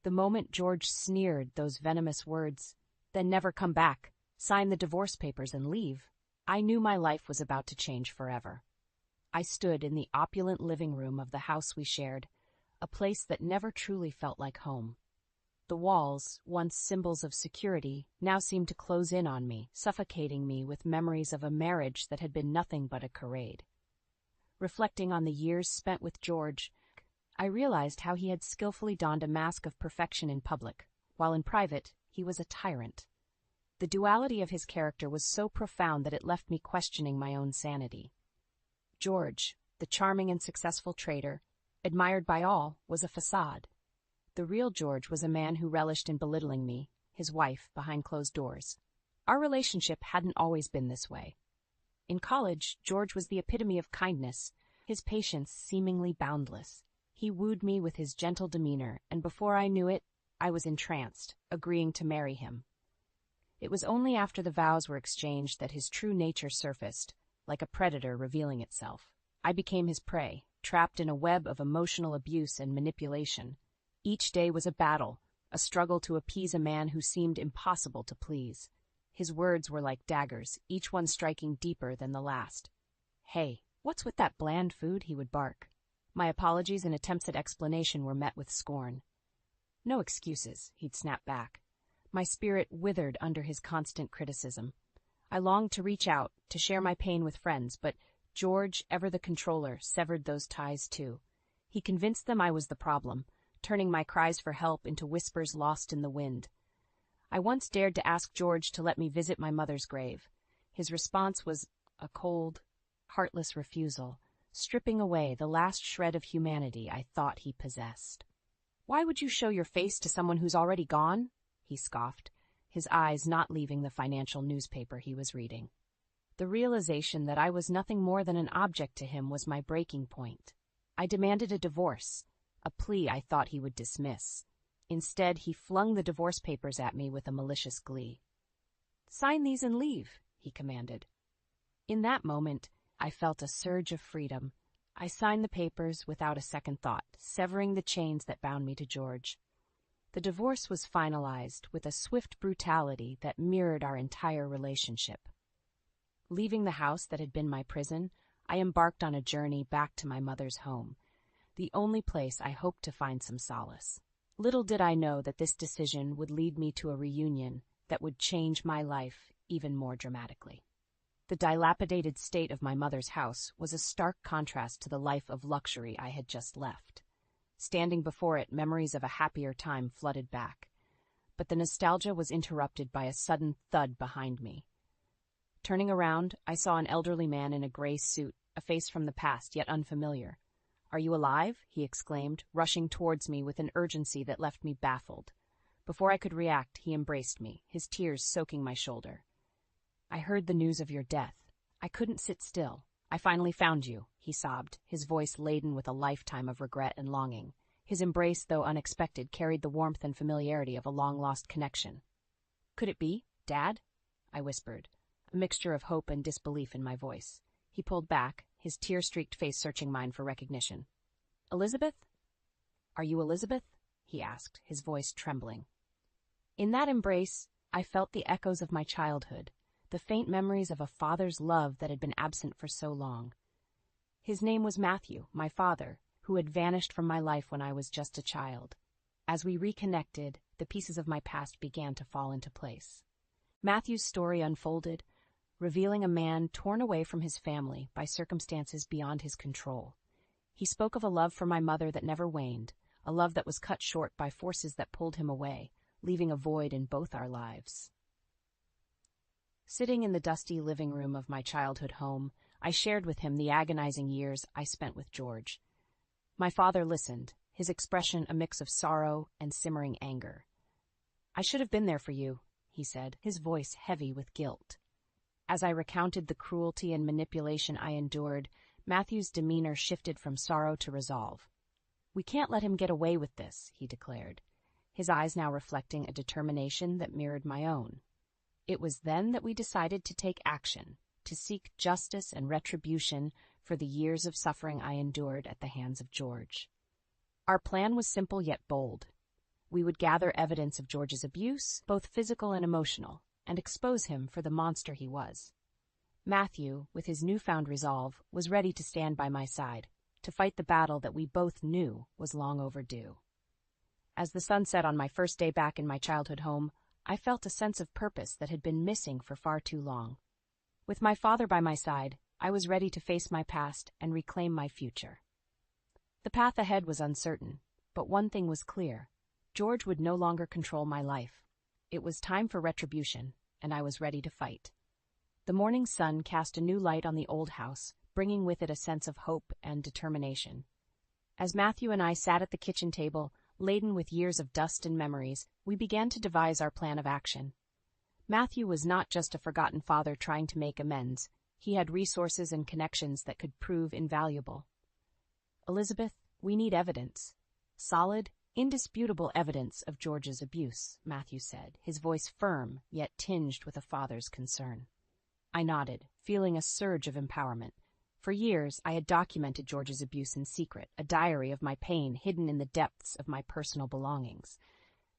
The moment George sneered those venomous words, "Then never come back, sign the divorce papers and leave," I knew my life was about to change forever. I stood in the opulent living room of the house we shared, a place that never truly felt like home. The walls, once symbols of security, now seemed to close in on me, suffocating me with memories of a marriage that had been nothing but a charade. Reflecting on the years spent with George, I realized how he had skillfully donned a mask of perfection in public, while in private, he was a tyrant. The duality of his character was so profound that it left me questioning my own sanity. George, the charming and successful trader, admired by all, was a facade. The real George was a man who relished in belittling me, his wife, behind closed doors. Our relationship hadn't always been this way. In college, George was the epitome of kindness, his patience seemingly boundless. He wooed me with his gentle demeanor, and before I knew it, I was entranced, agreeing to marry him. It was only after the vows were exchanged that his true nature surfaced, like a predator revealing itself. I became his prey, trapped in a web of emotional abuse and manipulation. Each day was a battle, a struggle to appease a man who seemed impossible to please. His words were like daggers, each one striking deeper than the last. "Hey, what's with that bland food?" he would bark. My apologies and attempts at explanation were met with scorn. "No excuses," he'd snap back. My spirit withered under his constant criticism. I longed to reach out, to share my pain with friends, but George, ever the controller, severed those ties too. He convinced them I was the problem, turning my cries for help into whispers lost in the wind. I once dared to ask George to let me visit my mother's grave. His response was a cold, heartless refusal, stripping away the last shred of humanity I thought he possessed. "Why would you show your face to someone who's already gone?" he scoffed, his eyes not leaving the financial newspaper he was reading. The realization that I was nothing more than an object to him was my breaking point. I demanded a divorce, a plea I thought he would dismiss. Instead, he flung the divorce papers at me with a malicious glee. "Sign these and leave," he commanded. In that moment, I felt a surge of freedom. I signed the papers without a second thought, severing the chains that bound me to George. The divorce was finalized with a swift brutality that mirrored our entire relationship. Leaving the house that had been my prison, I embarked on a journey back to my mother's home, the only place I hoped to find some solace. Little did I know that this decision would lead me to a reunion that would change my life even more dramatically. The dilapidated state of my mother's house was a stark contrast to the life of luxury I had just left. Standing before it, memories of a happier time flooded back. But the nostalgia was interrupted by a sudden thud behind me. Turning around, I saw an elderly man in a gray suit, a face from the past, yet unfamiliar. "Are you alive?" he exclaimed, rushing towards me with an urgency that left me baffled. Before I could react, he embraced me, his tears soaking my shoulder. "I heard the news of your death. I couldn't sit still. I finally found you," he sobbed, his voice laden with a lifetime of regret and longing. His embrace, though unexpected, carried the warmth and familiarity of a long-lost connection. "Could it be, Dad?" I whispered, a mixture of hope and disbelief in my voice. He pulled back, his tear-streaked face searching mine for recognition. "Elizabeth? Are you Elizabeth?" he asked, his voice trembling. In that embrace, I felt the echoes of my childhood, the faint memories of a father's love that had been absent for so long. His name was Matthew, my father, who had vanished from my life when I was just a child. As we reconnected, the pieces of my past began to fall into place. Matthew's story unfolded, revealing a man torn away from his family by circumstances beyond his control. He spoke of a love for my mother that never waned, a love that was cut short by forces that pulled him away, leaving a void in both our lives. Sitting in the dusty living room of my childhood home, I shared with him the agonizing years I spent with George. My father listened, his expression a mix of sorrow and simmering anger. "I should have been there for you," he said, his voice heavy with guilt. As I recounted the cruelty and manipulation I endured, Matthew's demeanor shifted from sorrow to resolve. "We can't let him get away with this," he declared, his eyes now reflecting a determination that mirrored my own. It was then that we decided to take action, to seek justice and retribution for the years of suffering I endured at the hands of George. Our plan was simple yet bold. We would gather evidence of George's abuse, both physical and emotional, and expose him for the monster he was. Matthew, with his newfound resolve, was ready to stand by my side, to fight the battle that we both knew was long overdue. As the sun set on my first day back in my childhood home, I felt a sense of purpose that had been missing for far too long. With my father by my side, I was ready to face my past and reclaim my future. The path ahead was uncertain, but one thing was clear. George would no longer control my life. It was time for retribution, and I was ready to fight. The morning sun cast a new light on the old house, bringing with it a sense of hope and determination. As Matthew and I sat at the kitchen table, laden with years of dust and memories, we began to devise our plan of action. Matthew was not just a forgotten father trying to make amends. He had resources and connections that could prove invaluable. "Elizabeth, we need evidence. Solid, indisputable evidence of George's abuse," Matthew said, his voice firm, yet tinged with a father's concern. I nodded, feeling a surge of empowerment. For years, I had documented George's abuse in secret, a diary of my pain hidden in the depths of my personal belongings.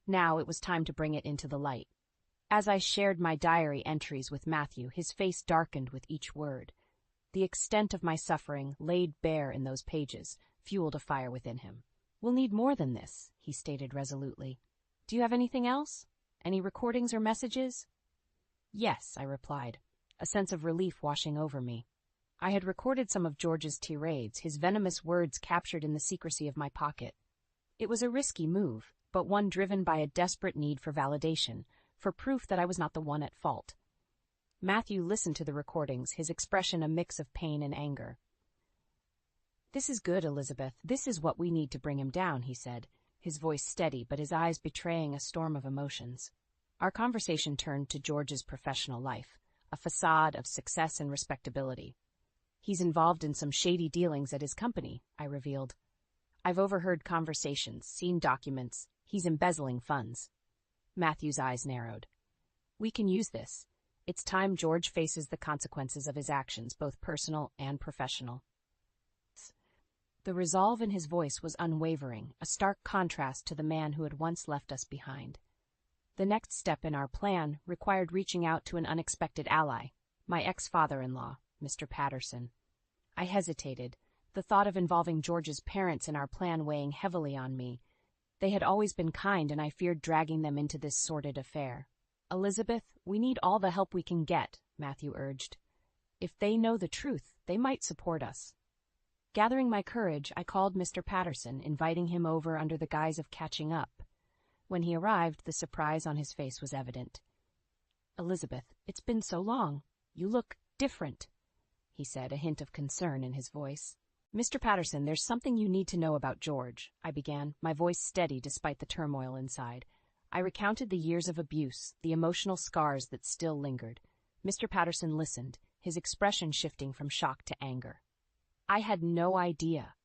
Now it was time to bring it into the light. As I shared my diary entries with Matthew, his face darkened with each word. The extent of my suffering, laid bare in those pages, fueled a fire within him. "We'll need more than this," he stated resolutely. "Do you have anything else? Any recordings or messages?" "Yes," I replied, a sense of relief washing over me. I had recorded some of George's tirades, his venomous words captured in the secrecy of my pocket. It was a risky move, but one driven by a desperate need for validation, for proof that I was not the one at fault. Matthew listened to the recordings, his expression a mix of pain and anger. "This is good, Elizabeth. This is what we need to bring him down," he said, his voice steady but his eyes betraying a storm of emotions. Our conversation turned to George's professional life, a facade of success and respectability. "He's involved in some shady dealings at his company," I revealed. "I've overheard conversations, seen documents. He's embezzling funds." Matthew's eyes narrowed. "We can use this. It's time George faces the consequences of his actions, both personal and professional." The resolve in his voice was unwavering, a stark contrast to the man who had once left us behind. The next step in our plan required reaching out to an unexpected ally, my ex-father-in-law, Mr. Patterson. I hesitated, the thought of involving George's parents in our plan weighing heavily on me. They had always been kind, and I feared dragging them into this sordid affair. "Elizabeth, we need all the help we can get," Matthew urged. "If they know the truth, they might support us." Gathering my courage, I called Mr. Patterson, inviting him over under the guise of catching up. When he arrived, the surprise on his face was evident. "Elizabeth, it's been so long. You look different," he said, a hint of concern in his voice. "Mr. Patterson, there's something you need to know about George," I began, my voice steady despite the turmoil inside. I recounted the years of abuse, the emotional scars that still lingered. Mr. Patterson listened, his expression shifting from shock to anger. "I had no idea.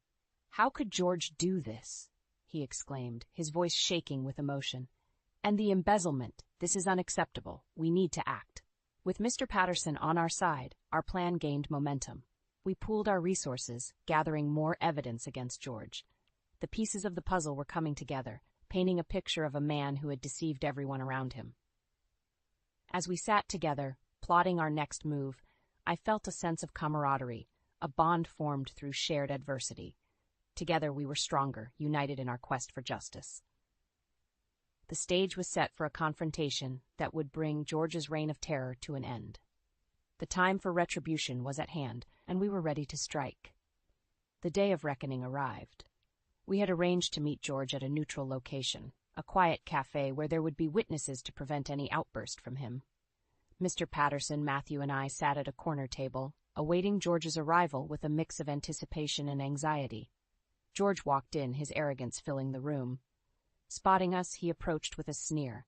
How could George do this?" he exclaimed, his voice shaking with emotion. "And the embezzlement. This is unacceptable. We need to act." With Mr. Patterson on our side, our plan gained momentum. We pooled our resources, gathering more evidence against George. The pieces of the puzzle were coming together, painting a picture of a man who had deceived everyone around him. As we sat together, plotting our next move, I felt a sense of camaraderie, a bond formed through shared adversity. Together we were stronger, united in our quest for justice. The stage was set for a confrontation that would bring George's reign of terror to an end. The time for retribution was at hand, and we were ready to strike. The day of reckoning arrived. We had arranged to meet George at a neutral location, a quiet cafe where there would be witnesses to prevent any outburst from him. Mr. Patterson, Matthew, and I sat at a corner table, awaiting George's arrival with a mix of anticipation and anxiety. George walked in, his arrogance filling the room. Spotting us, he approached with a sneer.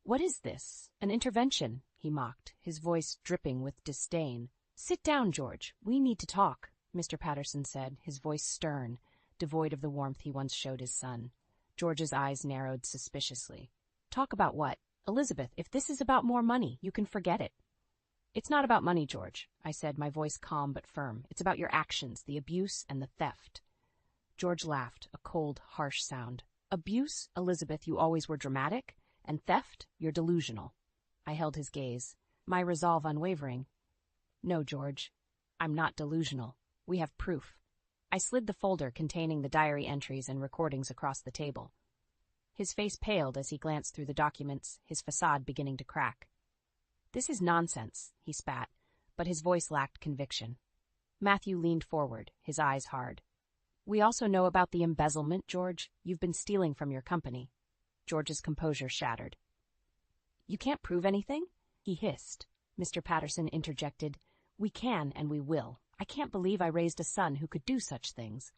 "What is this? An intervention?" he mocked, his voice dripping with disdain. "Sit down, George. We need to talk," Mr. Patterson said, his voice stern, devoid of the warmth he once showed his son. George's eyes narrowed suspiciously. "Talk about what? Elizabeth, if this is about more money, you can forget it." "It's not about money, George," I said, my voice calm but firm. "It's about your actions, the abuse and the theft." George laughed, a cold, harsh sound. Abuse, Elizabeth, you always were dramatic, and theft, you're delusional. I held his gaze, my resolve unwavering. No, George, I'm not delusional. We have proof. I slid the folder containing the diary entries and recordings across the table. His face paled as he glanced through the documents, his facade beginning to crack. This is nonsense, he spat, but his voice lacked conviction. Matthew leaned forward, his eyes hard. We also know about the embezzlement, George. You've been stealing from your company. George's composure shattered. You can't prove anything? He hissed. Mr. Patterson interjected. We can and we will. I can't believe I raised a son who could do such things.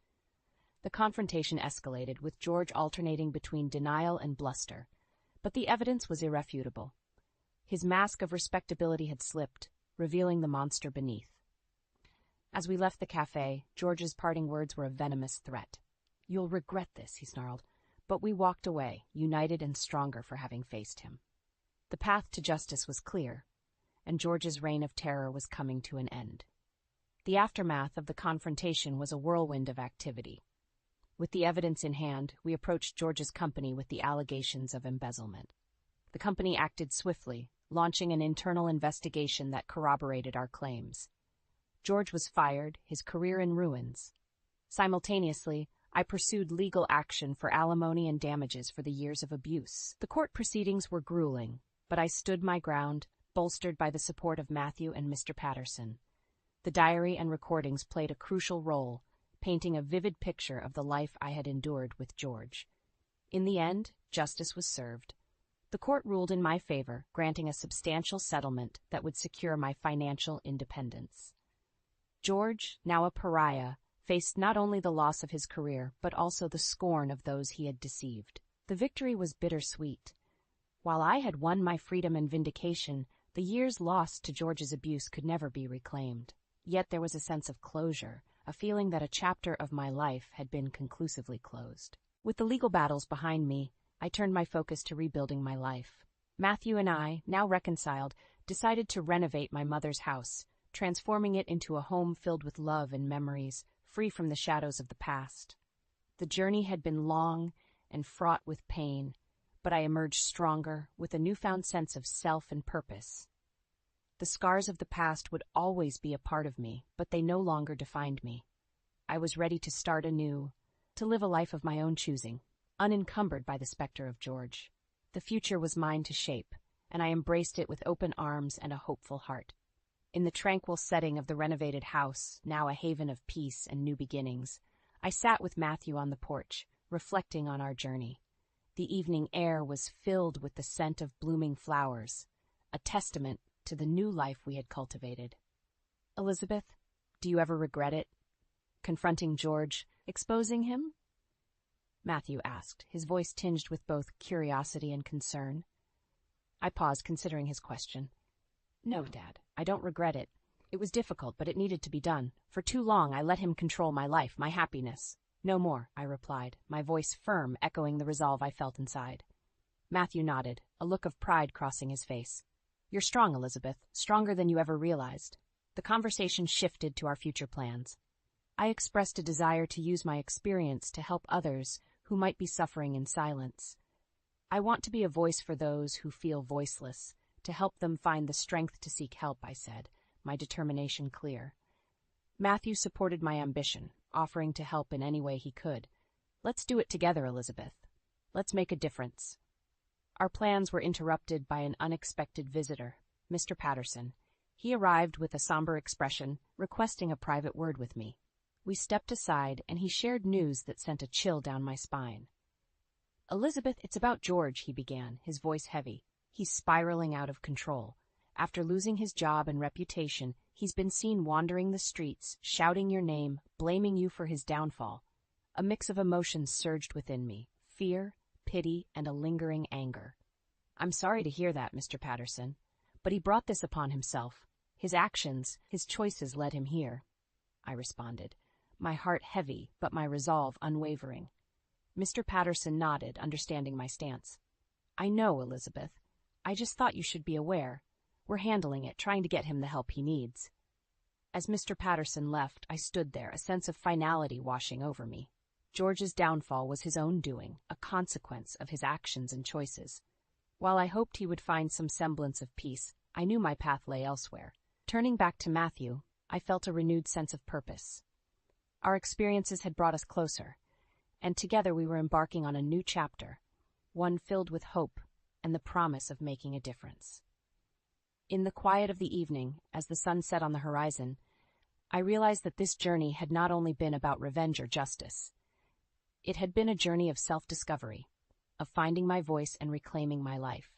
The confrontation escalated, with George alternating between denial and bluster. But the evidence was irrefutable. His mask of respectability had slipped, revealing the monster beneath. As we left the cafe, George's parting words were a venomous threat. You'll regret this, he snarled. But we walked away, united and stronger for having faced him. The path to justice was clear, and George's reign of terror was coming to an end. The aftermath of the confrontation was a whirlwind of activity. With the evidence in hand, we approached George's company with the allegations of embezzlement. The company acted swiftly, launching an internal investigation that corroborated our claims. George was fired, his career in ruins. Simultaneously, I pursued legal action for alimony and damages for the years of abuse. The court proceedings were grueling, but I stood my ground, bolstered by the support of Matthew and Mr. Patterson. The diary and recordings played a crucial role, painting a vivid picture of the life I had endured with George. In the end, justice was served. The court ruled in my favor, granting a substantial settlement that would secure my financial independence. George, now a pariah, faced not only the loss of his career, but also the scorn of those he had deceived. The victory was bittersweet. While I had won my freedom and vindication, the years lost to George's abuse could never be reclaimed. Yet there was a sense of closure, a feeling that a chapter of my life had been conclusively closed. With the legal battles behind me, I turned my focus to rebuilding my life. Matthew and I, now reconciled, decided to renovate my mother's house, transforming it into a home filled with love and memories, free from the shadows of the past. The journey had been long and fraught with pain, but I emerged stronger, with a newfound sense of self and purpose. The scars of the past would always be a part of me, but they no longer defined me. I was ready to start anew, to live a life of my own choosing, unencumbered by the specter of George. The future was mine to shape, and I embraced it with open arms and a hopeful heart. In the tranquil setting of the renovated house, now a haven of peace and new beginnings, I sat with Matthew on the porch, reflecting on our journey. The evening air was filled with the scent of blooming flowers, a testament to the new life we had cultivated. Elizabeth, do you ever regret it? Confronting George, exposing him? Matthew asked, his voice tinged with both curiosity and concern. I paused, considering his question. No, Dad, I don't regret it. It was difficult, but it needed to be done. For too long, I let him control my life, my happiness. No more, I replied, my voice firm, echoing the resolve I felt inside. Matthew nodded, a look of pride crossing his face. You're strong, Elizabeth, stronger than you ever realized. The conversation shifted to our future plans. I expressed a desire to use my experience to help others who might be suffering in silence. I want to be a voice for those who feel voiceless, to help them find the strength to seek help, I said, my determination clear. Matthew supported my ambition, offering to help in any way he could. Let's do it together, Elizabeth. Let's make a difference. Our plans were interrupted by an unexpected visitor, Mr. Patterson. He arrived with a somber expression, requesting a private word with me. We stepped aside, and he shared news that sent a chill down my spine. Elizabeth, it's about George, he began, his voice heavy. He's spiraling out of control. After losing his job and reputation, he's been seen wandering the streets, shouting your name, blaming you for his downfall. A mix of emotions surged within me, fear, pity, and a lingering anger. I'm sorry to hear that, Mr. Patterson, but he brought this upon himself. His actions, his choices led him here. I responded, my heart heavy, but my resolve unwavering. Mr. Patterson nodded, understanding my stance. I know, Elizabeth. I just thought you should be aware. We're handling it, trying to get him the help he needs. As Mr. Patterson left, I stood there, a sense of finality washing over me. George's downfall was his own doing, a consequence of his actions and choices. While I hoped he would find some semblance of peace, I knew my path lay elsewhere. Turning back to Matthew, I felt a renewed sense of purpose. Our experiences had brought us closer, and together we were embarking on a new chapter, one filled with hope and the promise of making a difference. In the quiet of the evening, as the sun set on the horizon, I realized that this journey had not only been about revenge or justice. It had been a journey of self-discovery, of finding my voice and reclaiming my life.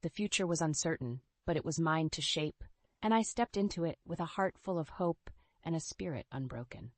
The future was uncertain, but it was mine to shape, and I stepped into it with a heart full of hope and a spirit unbroken.